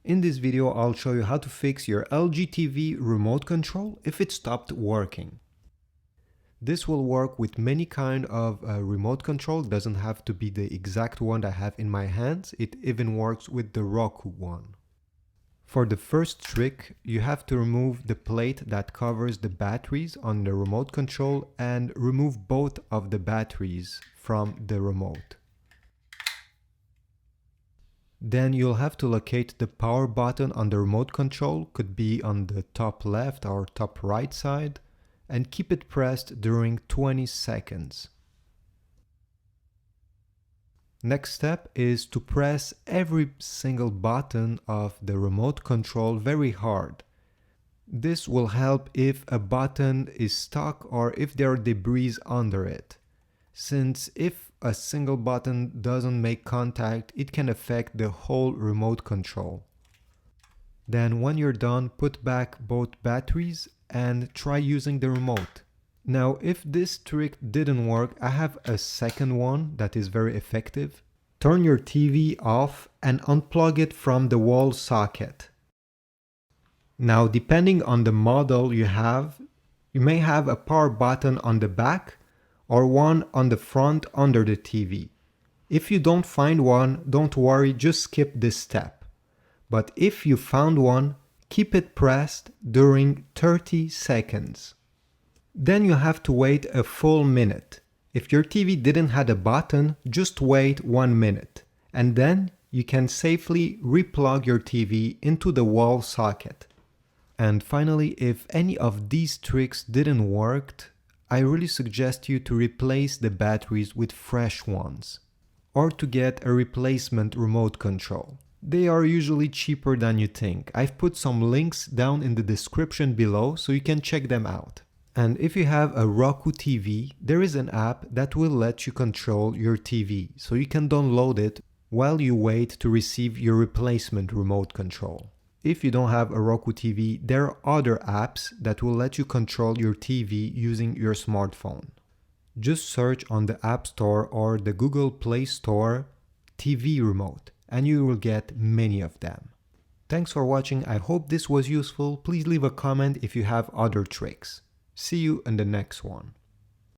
In this video, I'll show you how to fix your LG TV remote control if it stopped working. This will work with many kind of remote control. It doesn't have to be the exact one I have in my hands. It even works with the Roku one. For the first trick, you have to remove the plate that covers the batteries on the remote control and remove both of the batteries from the remote. Then you'll have to locate the power button on the remote control, could be on the top left or top right side, and keep it pressed during 20 seconds. Next step is to press every single button of the remote control very hard. This will help if a button is stuck or if there are debris under it, since if a single button doesn't make contact, it can affect the whole remote control. Then when you're done, put back both batteries and try using the remote. Now, if this trick didn't work, I have a second one that is very effective. Turn your TV off and unplug it from the wall socket. Now, depending on the model you have, you may have a power button on the back or one on the front under the TV. If you don't find one, don't worry, just skip this step. But if you found one, keep it pressed during 30 seconds. Then you have to wait a full minute. If your TV didn't have a button, just wait 1 minute. And then you can safely replug your TV into the wall socket. And finally, if any of these tricks didn't work, I really suggest you to replace the batteries with fresh ones, or to get a replacement remote control. They are usually cheaper than you think. I've put some links down in the description below so you can check them out. And if you have a Roku TV, there is an app that will let you control your TV, so you can download it while you wait to receive your replacement remote control. If you don't have a Roku TV, there are other apps that will let you control your TV using your smartphone. Just search on the App Store or the Google Play Store TV remote and you will get many of them. Thanks for watching. I hope this was useful. Please leave a comment if you have other tricks. See you in the next one.